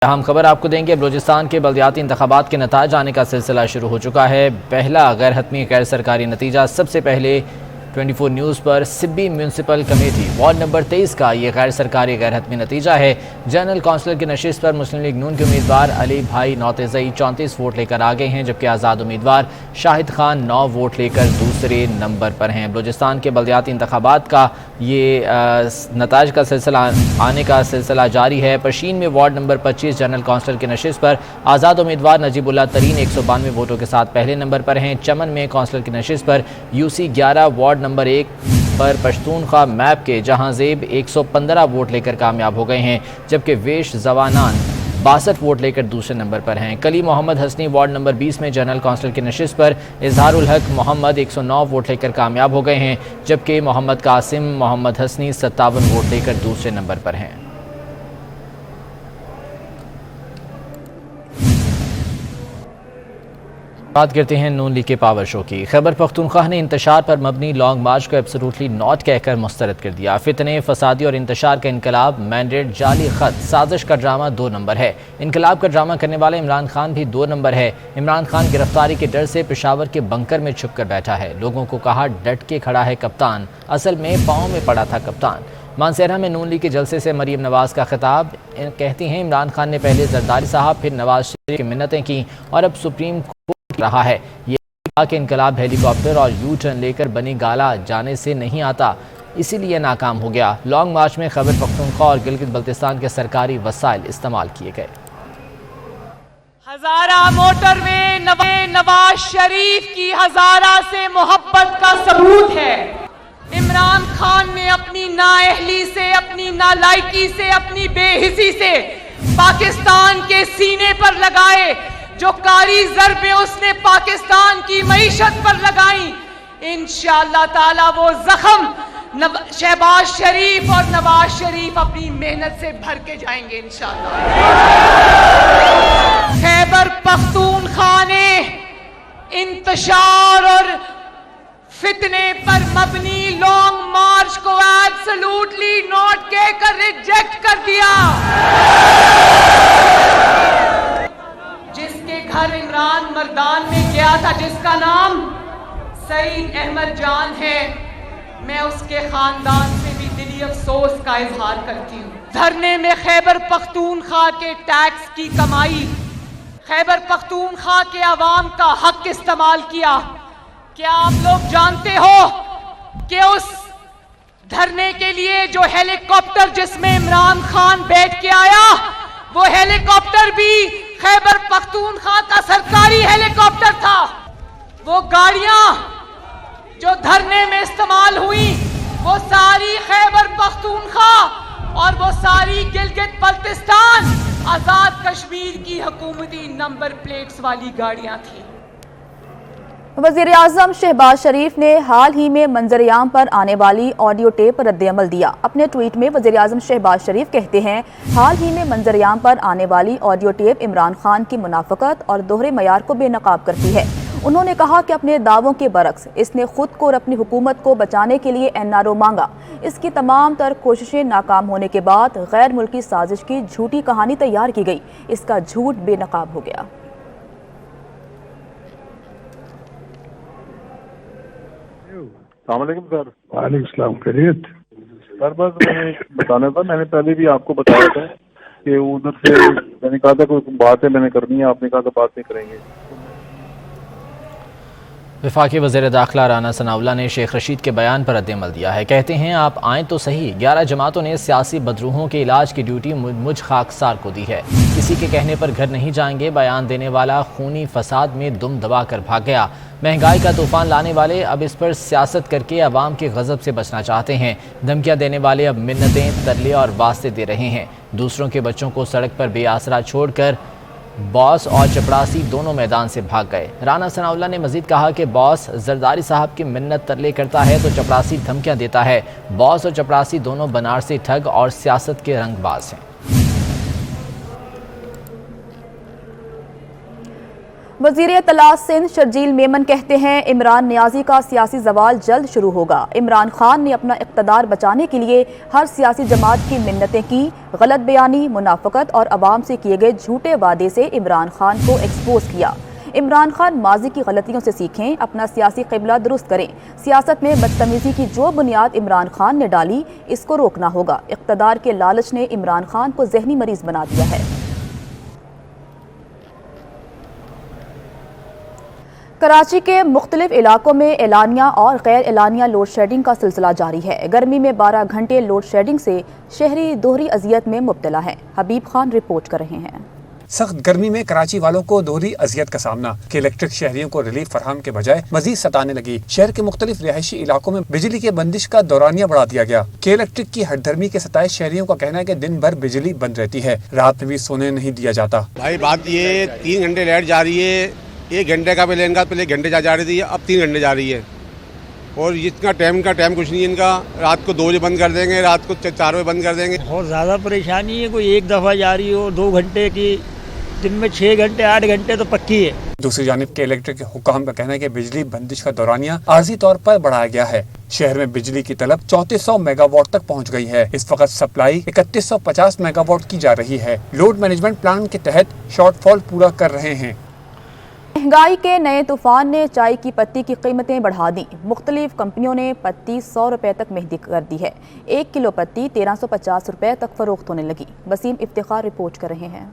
اہم خبر آپ کو دیں گے۔ بلوچستان کے بلدیاتی انتخابات کے نتائج آنے کا سلسلہ شروع ہو چکا ہے۔ پہلا غیر حتمی غیر سرکاری نتیجہ سب سے پہلے 24 نیوز پر سبی میونسپل کمیٹی وارڈ نمبر 23 کا یہ غیر سرکاری غیر حتمی نتیجہ ہے۔ جنرل کونسلر کی نشست پر مسلم لیگ نون کے امیدوار علی بھائی نوتیزئی 34 ووٹ لے کر آگے ہیں، جبکہ آزاد امیدوار شاہد خان 9 ووٹ لے کر دوسرے نمبر پر ہیں۔ بلوچستان کے بلدیاتی انتخابات کا یہ نتائج کا سلسلہ آنے کا سلسلہ جاری ہے۔ پشین میں وارڈ نمبر 25 جنرل کونسلر کی نشست پر آزاد امیدوار نجیب اللہ ترین 192 ووٹوں کے ساتھ پہلے نمبر پر ہیں۔ چمن میں کونسلر کی نشست پر UC 11 وارڈ نمبر 1 پر پشتونخوا میپ کے جہاں زیب 115 ووٹ لے کر کامیاب ہو گئے ہیں، جبکہ ویش زوانان 62 ووٹ لے کر دوسرے نمبر پر ہیں۔ کلی محمد حسنی وارڈ نمبر 20 میں جنرل کونسلر کی نشست پر اظہار الحق محمد 109 ووٹ لے کر کامیاب ہو گئے ہیں، جبکہ محمد قاسم محمد حسنی 57 ووٹ لے کر دوسرے نمبر پر ہیں۔ بات کرتے ہیں نون لیگ کے پاور شو کی۔ خیبر پختونخوا نے انتشار پر مبنی لانگ مارچ کو ایبسولوٹلی ناٹ کہہ کر مسترد کر دیا۔ فتنے، فسادی اور انتشار کا انقلاب، مینڈیٹ، جعلی خط، سازش کا ڈرامہ 2 نمبر ہے۔ انقلاب کا ڈرامہ کرنے والے عمران خان بھی 2 نمبر ہے۔ عمران خان گرفتاری کے ڈر سے پشاور کے بنکر میں چھپ کر بیٹھا ہے۔ لوگوں کو کہا ڈٹ کے کھڑا ہے کپتان، اصل میں پاؤں میں پڑا تھا کپتان۔ مانسہرہ میں نون لیگ کے جلسے سے مریم نواز کا خطاب، کہتی ہیں عمران خان نے پہلے زرداری صاحب پھر نواز شریف کی منتیں کی اور اب سپریم کورٹ رہا ہے۔ یہ کہا کہ انقلاب ہیلی کاپٹر اور یو ٹرن لے کر بنی گالا جانے سے نہیں آتا، اسی لیے ناکام ہو گیا۔ لانگ مارچ میں خیبر پختونخوا اور گلگت بلتستان کے سرکاری وسائل استعمال کیے گئے۔ ہزارہ موٹر میں نواز شریف کی ہزارہ سے محبت کا ثبوت ہے۔ عمران خان نے اپنی نااہلی سے، اپنی نالائکی سے، اپنی بے حسی سے پاکستان کے سینے پر لگائے جو کاری ضربیں اس نے پاکستان کی معیشت پر لگائیں، انشاءاللہ تعالی وہ زخم شہباز شریف اور نواز شریف اپنی محنت سے بھر کے جائیں گے انشاءاللہ۔ خیبر پختونخوا نے انتشار اور فتنے پر مبنی لانگ مارچ کو ایبسولوٹلی ناٹ کہہ کر ریجیکٹ کر دیا۔ جس کے گھر عمران مردان میں گیا تھا، جس کا نام سعید احمد جان ہے، میں اس کے خاندان سے بھی دلی افسوس کا اظہار کرتی ہوں۔ دھرنے میں خیبر پختونخوا کے ٹیکس کی کمائی، خیبر پختونخوا کے عوام کا حق استعمال کیا۔ کیا آپ لوگ جانتے ہو کہ اس دھرنے کے لیے جو ہیلی کاپٹر جس میں عمران خان بیٹھ کے آیا، وہ ہیلی کاپٹر بھی خیبر پختونخوا کا سرکاری ہیلی کاپٹر تھا۔ وہ گاڑیاں جو دھرنے میں استعمال ہوئی، وہ ساری خیبر پختونخوا اور وہ ساری گلگت بلتستان آزاد کشمیر کی حکومتی نمبر پلیٹس والی گاڑیاں تھیں۔ وزیر اعظم شہباز شریف نے حال ہی میں منظر عام پر آنے والی آڈیو ٹیپ پر رد عمل دیا۔ اپنے ٹویٹ میں وزیر اعظم شہباز شریف کہتے ہیں حال ہی میں منظر عام پر آنے والی آڈیو ٹیپ عمران خان کی منافقت اور دوہرے معیار کو بے نقاب کرتی ہے۔ انہوں نے کہا کہ اپنے دعووں کے برعکس اس نے خود کو اور اپنی حکومت کو بچانے کے لیے NRO مانگا۔ اس کی تمام تر کوششیں ناکام ہونے کے بعد غیر ملکی سازش کی جھوٹی کہانی تیار کی گئی، اس کا جھوٹ بے نقاب ہو گیا۔ السلام علیکم سر۔ وعلیکم السلام، خیریت؟ سر بس میں نے بتانا تھا، میں نے پہلے بھی آپ کو بتایا تھا کہ ادھر سے میں نے کہا تھا کوئی بات ہے میں نے کرنی ہے، آپ نے کہا تھا بات نہیں کریں گے۔ وفاقی وزیر داخلہ رانا ثناءاللہ نے شیخ رشید کے بیان پر رد عمل دیا ہے۔ کہتے ہیں آپ آئیں تو صحیح، 11 جماعتوں نے سیاسی بدروہوں کے علاج کی ڈیوٹی مجھ خاکسار کو دی ہے، کسی کے کہنے پر گھر نہیں جائیں گے۔ بیان دینے والا خونی فساد میں دم دبا کر بھاگ گیا۔ مہنگائی کا طوفان لانے والے اب اس پر سیاست کر کے عوام کے غضب سے بچنا چاہتے ہیں۔ دھمکیاں دینے والے اب منتیں، ترلے اور واسطے دے رہے ہیں۔ دوسروں کے بچوں کو سڑک پر بے آسرا چھوڑ کر باس اور چپڑاسی دونوں میدان سے بھاگ گئے۔ رانا ثناءاللہ نے مزید کہا کہ باس زرداری صاحب کی منت ترلے کرتا ہے تو چپڑاسی دھمکیاں دیتا ہے۔ باس اور چپڑاسی دونوں بنارسی ٹھگ اور سیاست کے رنگ باز ہیں۔ वजीर इत्तला सिंध शर्जील मेमन कहते हैं इमरान नियाजी का सियासी जवाल जल्द शुरू होगा। इमरान खान ने अपना इक़्तिदार बचाने के लिए हर सियासी जमात की मिन्नतें की। गलत बयानी, मुनाफकत और अवाम से किए गए झूठे वादे से इमरान खान को एक्सपोज किया। इमरान खान माजी की गलतियों से सीखें, अपना सियासी क़िबला दुरुस्त करें। सियासत में बदतमीज़ी की जो बुनियाद इमरान खान ने डाली, इसको रोकना होगा। इक़्तिदार के लालच ने इमरान खान को ज़हनी मरीज़ बना दिया है। कराची के मुख्तलिफ इलाकों में एलानिया और गैर एलानिया लोड शेडिंग का सिलसिला जारी है। गर्मी में 12 घंटे लोड शेडिंग से शहरी दोहरी अजियत में मुब्तला हैं। हबीब खान रिपोर्ट कर रहे हैं। सख्त गर्मी में कराची वालों को दोहरी अजियत का सामना कि इलेक्ट्रिक शहरियों को रिलीफ फराहम के बजाय मजीद सताने लगी। शहर के मुख्तलिफ रिहायशी इलाकों में बिजली के बंदिश का दौरानिया बढ़ा दिया गया। के इलेक्ट्रिक की हठधर्मी के सताए शहरियों का कहना है कि दिन भर बिजली बंद रहती है, रात में भी सोने नहीं दिया जाता। भाई बात ये 3 घंटे लाइट जा रही है, 1 घंटे का पहले इनका 1 घंटे जा रही थी, अब 3 घंटे जा रही है। और इतना टाइम कुछ नहीं है इनका। रात को 2 बजे बंद कर देंगे, रात को 4 बजे बंद कर देंगे। बहुत ज़्यादा परेशानी है। कोई एक दफ़ा जा रही हो 2 घंटे की, दिन में 6 घंटे 8 घंटे तो पक्की है। दूसरी जानिब के इलेक्ट्रिक के हुक्काम का कहना है कि बिजली बंदिश का दौरानिया आर्जी तौर पर बढ़ाया गया है। शहर में बिजली की तलब 3400 मेगावाट तक पहुंच गई है। इस वक्त सप्लाई 3150 मेगावाट की जा रही है। लोड मैनेजमेंट प्लान के तहत शॉर्टफॉल पूरा कर रहे हैं। महंगाई के नए तूफान ने चाय की पत्ती की कीमतें बढ़ा दी। मुख्तलिफ कंपनियों ने पत्ती 100 रुपए तक महंगी कर दी है। 1 किलो पत्ती 1350 रुपए तक फरोख्त होने लगी। वसीम इफ्तिखार रिपोर्ट कर रहे हैं।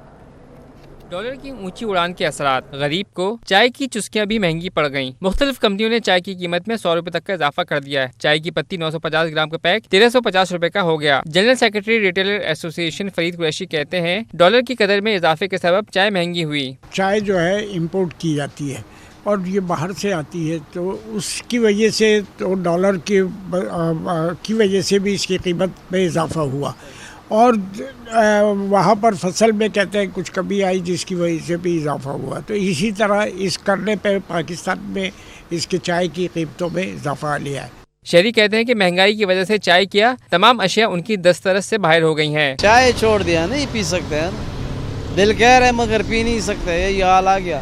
डॉलर की ऊंची उड़ान के असरात गरीब को चाय की चुस्कियां भी महंगी पड़ गईं। मुख्तलिफ कंपनियों ने चाय की कीमत में 100 रुपए तक का इजाफा कर दिया है। चाय की पत्ती 950 ग्राम का पैक 1350 रुपए का हो गया। General secretary retailer association Farid Qureshi कहते हैं डॉलर की कदर में इजाफे के सबब चाय महंगी हुई। चाय जो है इम्पोर्ट की जाती है और ये बाहर से आती है, तो उसकी वजह से तो डॉलर की वजह से भी इसकी कीमत में इजाफा हुआ। और वहाँ पर फसल में कहते हैं कुछ कमी आई जिसकी वजह से भी इजाफा हुआ। तो इसी तरह इस करने पर पाकिस्तान में इसके चाय की कीमतों में इजाफा लिया है। शहरी कहते हैं कि महंगाई की वजह से चाय किया तमाम अशिया उनकी दस्तरस से बाहर हो गई हैं। चाय छोड़ दिया, नहीं पी सकते हैं, दिल कह रहे मगर पी नहीं सकते, यही हाल आ गया।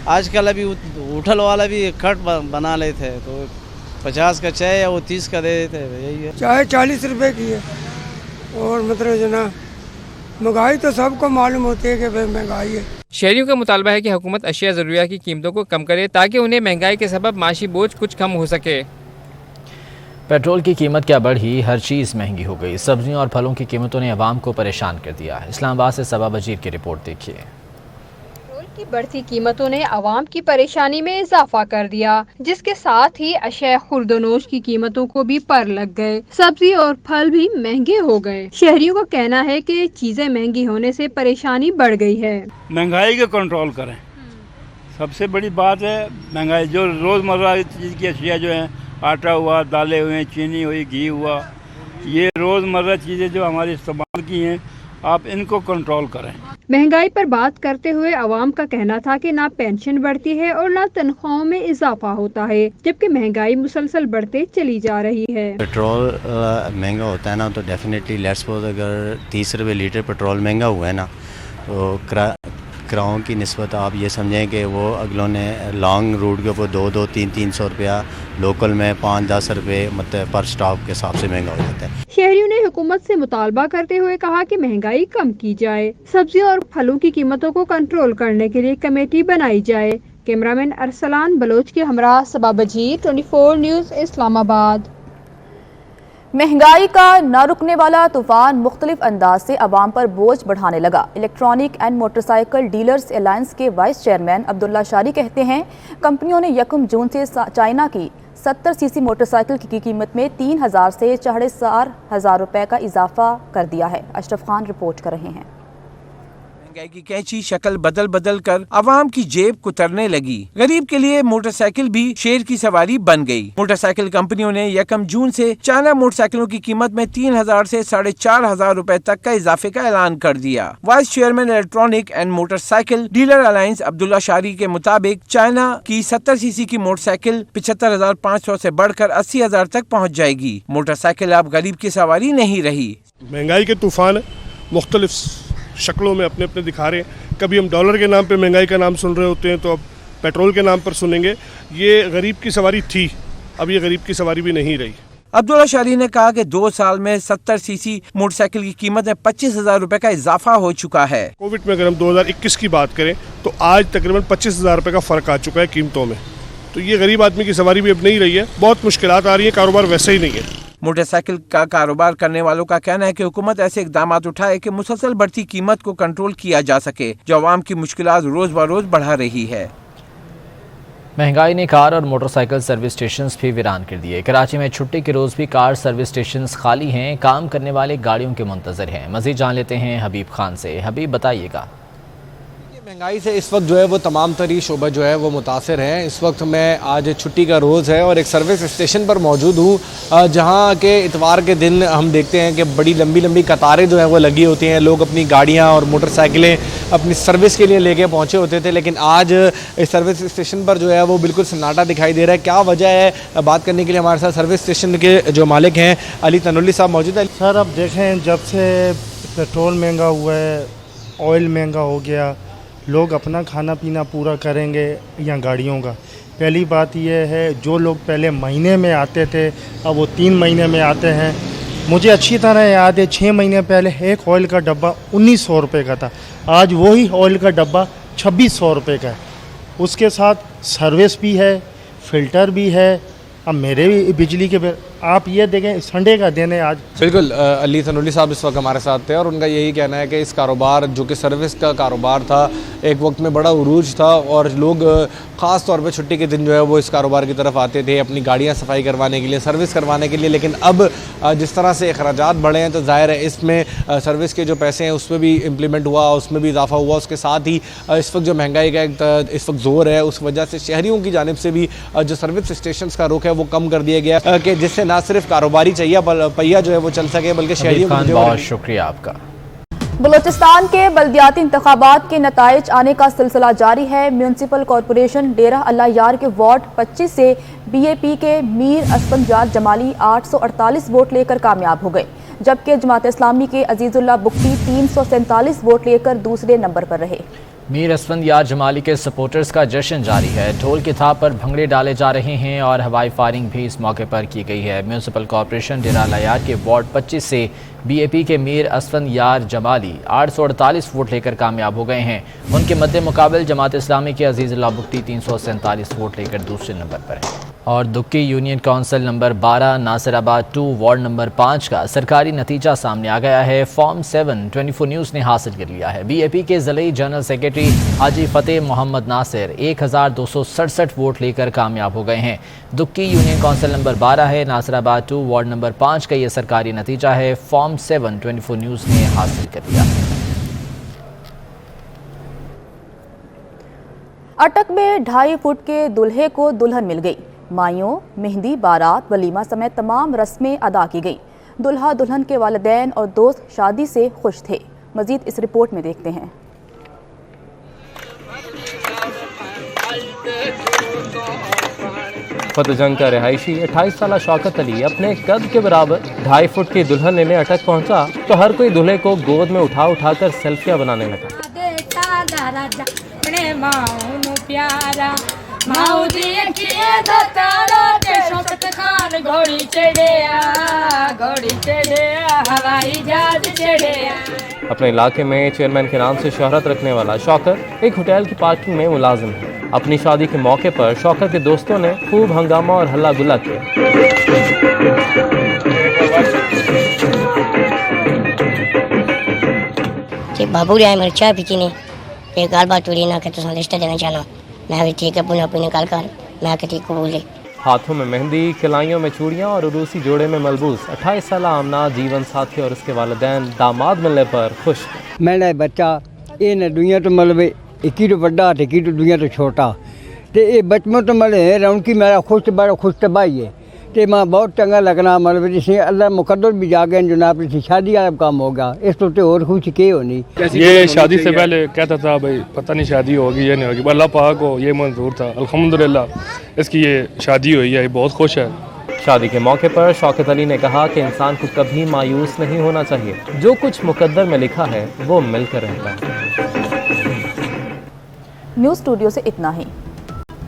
आजकल अभी होटल वाला भी खट बना लेते हैं, तो 50 का चाय या वो 30 का दे देते हैं। यही है। चाय 40 रुपए की है और मतलब जो ना महंगाई तो सबको मालूम होती है कि भाई महंगाई है। शहरियों का मुतालबा है कि हुकूमत अशिया ज़रूरियात की कीमतों को कम करे ताकि उन्हें महंगाई के सबब माशी बोझ कुछ कम हो सके। पेट्रोल की कीमत क्या बढ़ी, हर चीज़ महंगी हो गई। सब्जियों और फलों की कीमतों ने अवाम को परेशान कर दिया। इस्लामाबाद से सबा बजीर की रिपोर्ट देखिए। की बढ़ती कीमतों ने आवाम की परेशानी में इजाफा कर दिया, जिसके साथ ही अशय खुर्दनोश की कीमतों को भी पर लग गए। सब्जी और फल भी महंगे हो गए। शहरियों का कहना है कि चीजें महंगी होने से परेशानी बढ़ गई है। महंगाई को कंट्रोल करें, सबसे बड़ी बात है महंगाई। जो रोज़मर्रा चीज़ की अशिया जो है, आटा हुआ, दालें हुई, चीनी हुई, घी हुआ, ये रोज़मर्रा चीज़ें जो हमारी इस्तेमाल की हैं, आप इनको कंट्रोल करें। महंगाई पर बात करते हुए अवाम का कहना था कि ना पेंशन बढ़ती है और ना तनख्वाहों में इजाफा होता है, जबकि महंगाई मुसलसल बढ़ते चली जा रही है। पेट्रोल महंगा होता है ना, तो डेफिनेटली लेट्स सपोज अगर 30 रुपये लीटर पेट्रोल महंगा हुआ है ना, तो किराओं की निस्बत आप ये समझें कि वो अगलों ने लॉन्ग रूट के ऊपर 200-300 रुपया, लोकल में 5-10 रुपये मतलब पर स्टॉप के हिसाब से महंगा हो जाता है। शहरियों ने हुकूमत से मुतालबा करते हुए कहा कि महंगाई कम की जाए, सब्जियों और फलों की कीमतों को कंट्रोल करने के लिए कमेटी बनाई जाए। कैमरामैन अरसलान बलोच के हमरा सबा बजीर, 24 न्यूज़, इस्लामाबाद। महंगाई का न रुकने वाला तूफान मुख्तलिफ अंदाज से अवाम पर बोझ बढ़ाने लगा। Electronic and motorcycle dealers alliance के वाइस चेयरमैन अब्दुल्ला शारी कहते हैं कंपनियों ने 1 जून से चाइना की 70 सीसी मोटरसाइकिल की कीमत में 3000 से 4,500 रुपए का इजाफा कर दिया है। अशरफ खान रिपोर्ट कर रहे हैं। महंगाई की कैंची शक्ल बदल कर अवाम की जेब कुतरने लगी। गरीब के लिए मोटरसाइकिल भी शेर की सवारी बन गई। मोटरसाइकिल कंपनियों ने 1 जून से चाइना मोटरसाइकिलों की कीमत में 3000 से 4,500 रुपए तक का इजाफे का ऐलान कर दिया। Vice chairman electronic and motorcycle dealer alliance Abdullah शारी के मुताबिक चाइना की 70 सीसी की मोटरसाइकिल 75,500 से बढ़कर 80,000 तक पहुँच जाएगी। मोटरसाइकिल अब गरीब की सवारी नहीं रही। महंगाई के तूफान मुख्तलिफ शक्लों में अपने दिखा रहे हैं। कभी हम डॉलर के नाम पे महंगाई का नाम सुन रहे होते हैं, तो अब पेट्रोल के नाम पर सुनेंगे। ये गरीब की सवारी थी, अब ये गरीब की सवारी भी नहीं रही। अब्दुल्ला शारी ने कहा कि 2 साल में 70 सीसी मोटरसाइकिल की कीमत में 25,000 रुपए का इजाफा हो चुका है। कोविड में अगर हम 2021 की बात करें तो आज तकरीबन 25,000 रुपए का फर्क आ चुका है कीमतों में। तो ये गरीब आदमी की सवारी भी अब नहीं रही है, बहुत मुश्किलात आ रही है, कारोबार वैसे ही नहीं है। मोटरसाइकिल का कारोबार करने वालों का कहना है कि हुकूमत ऐसे इकदाम उठाए कि मुसलसल बढ़ती कीमत को कंट्रोल किया जा सके, जो आवाम की मुश्किलात रोज ब रोज बढ़ा रही है। महंगाई ने कार और मोटरसाइकिल सर्विस स्टेशंस भी वीरान कर दिए। कराची में छुट्टी के रोज़ भी कार सर्विस स्टेशंस खाली हैं, काम करने वाले गाड़ियों के मुंतज़र हैं। मज़ीद जान लेते हैं हबीब खान से। हबीब, बताइएगा। महंगाई से इस वक्त जो है वो तमाम तरी शोबा जो है वो मुतासर हैं। इस वक्त मैं आज छुट्टी का रोज़ है और एक सर्विस स्टेशन पर मौजूद हूँ, जहाँ के इतवार के दिन हम देखते हैं कि बड़ी लंबी लंबी कतारें जो हैं वो लगी होती हैं। लोग अपनी गाड़ियाँ और मोटरसाइकिलें अपनी सर्विस के लिए लेके पहुँचे होते थे, लेकिन आज इस सर्विस स्टेशन पर जो है वो बिल्कुल सन्नाटा दिखाई दे रहा है। क्या वजह है, बात करने के लिए हमारे साथ सर्विस स्टेशन के जो मालिक हैं अली तनुल्ली साहब मौजूद है। सर, अब देखें, जब से पेट्रोल महंगा हुआ है, ऑयल महंगा हो गया, लोग अपना खाना पीना पूरा करेंगे या गाड़ियों का। पहली बात यह है, जो लोग पहले महीने में आते थे अब वो 3 महीने में आते हैं। मुझे अच्छी तरह याद है 6 महीने पहले एक ऑयल का डब्बा 1900 रुपये का था, आज वही ऑयल का डब्बा 2600 रुपये का है। उसके साथ सर्विस भी है, फ़िल्टर भी है। अब मेरे भी बिजली के बिल, आप ये देखें संडे का दिन है आज। बिल्कुल, अली तनुल्ली साहब इस वक्त हमारे साथ थे और उनका यही कहना है कि इस कारोबार जो कि सर्विस का कारोबार था, एक वक्त में बड़ा उरूज था और लोग ख़ास तौर पे छुट्टी के दिन जो है वो इस कारोबार की तरफ आते थे अपनी गाड़ियाँ सफाई करवाने के लिए, सर्विस करवाने के लिए। लेकिन अब जिस तरह से अखराजात बढ़े हैं तो ज़ाहिर है इसमें सर्विस के जो पैसे हैं उसमें भी इम्प्लीमेंट हुआ, उसमें भी इजाफा हुआ। उसके साथ ही इस वक्त जो महंगाई का एक इस वक्त ज़ोर है, उस वजह से शहरियों की जानिब से भी जो सर्विस स्टेशन का रुख है वो कम कर दिया गया कि जिससे ना सिर्फ कारोबारी पहिया जो है वो चल सके बल्कि शहरियों को। बहुत शुक्रिया आपका। बलूचिस्तान के बल्दियाती इंतखाबात के नताइज आने का सिलसिला जारी है। म्यूनसिपल कॉरपोरेशन डेरा अल्लाह यार के वार्ड 25 से बीएपी के मीर असफंदयार जमाली 848 वोट लेकर कामयाब हो गए, जबकि जमात इस्लामी के अजीजुल्लाह बुख्ती 347 वोट लेकर दूसरे नंबर पर रहे। मीर असफंदयार जमाली के सपोर्टर्स का जश्न जारी है। ढोल की थाप पर भंगड़े डाले जा रहे हैं और हवाई फायरिंग भी इस मौके पर की गई है। म्यूनसिपल कॉरपोरेशन डेरा अल्लाह यार के वार्ड 25 से बीएपी के मीर असफंदयार जमाली 848 वोट लेकर कामयाब हो गए हैं। उनके मद्दे मुकाबल जमात इस्लामी के अजीजुल्लाह बुख्ती 347 वोट लेकर दूसरे नंबर पर है। और Dukki union council number 12 Nasirabad 2 ward number 5 का सरकारी नतीजा सामने आ गया है। फॉर्म 7 24 न्यूज़ ने हासिल कर लिया है। बीएपी के ज़िले जनरल सेक्रेटरी हाजी फ़तेह मोहम्मद नासिर 1267 वोट लेकर कामयाब हो गए हैं। दुक्की यूनियन काउंसिल नंबर 12 है, नासिराबाद 2 वार्ड नंबर 5 का ये सरकारी नतीजा है। फॉर्म 7 24 न्यूज़ ने हासिल कर लिया है। अटक में 2.5 फुट के दूल्हे को दुल्हन मिल गई। माइयों, मेहंदी, बारात, वलीमा समेत तमाम रस्में अदा की गई। दुल्हा दुल्हन के वालिदैन और दोस्त शादी से खुश थे। मजीद इस रिपोर्ट में देखते हैं। फतेहजंग का रिहायशी 28 साला शौकत अली अपने कद के बराबर 2.5 फुट की दुल्हन लेने अटक पहुंचा तो हर कोई दूल्हे को गोद में उठा कर सेल्फियां बनाने लगा। अपने इलाके में चेयरमैन के नाम से शोहरत रखने वाला शौकत एक होटल की पार्किंग में मुलाजिम है। अपनी शादी के मौके पर शौकत के दोस्तों ने खूब हंगामा और हल्ला गुल्ला किया। बाबू रे मेरी चाय पीती नहीं, ये गाल बात हो रही ना कि तुम रिश्ता देना चाहना। मैं भी ठीक है, पुनः पुनः निकाल कर मैं कहती कबूल है। हाथों में मेहंदी, खिलाइयों में चूड़ियां और उरूसी जोड़े में मलबूस 28 साल आमना जीवन साथी और उसके वालिदैन दामाद मिलने पर खुश। मेरा बच्चा ये न दुनिया तो मतलब एक ही तो बड़ा थे, तो दुनिया तो छोटा तो ये बचपन तो मतलब रौनकी मेरा खुश बड़ा खुश तबाही है तो मैं बहुत चंगा लगना मतलब जैसे अल्लाह मुकद्दर भी जा गए जनाब से शादी वाला काम होगा इस तो और खुश के होनी। ये शादी से पहले कहता था भाई पता नहीं शादी होगी या नहीं होगी, अल्लाह पाक को ये मंजूर था, अल्हम्दुलिल्लाह इसकी ये शादी हुई है, बहुत खुश है। शादी के मौके पर शौकत अली ने कहा कि इंसान को कभी मायूस नहीं होना चाहिए, जो कुछ मुकद्दर में लिखा है वो मिलकर रहता है। न्यूज़ स्टूडियो से इतना ही।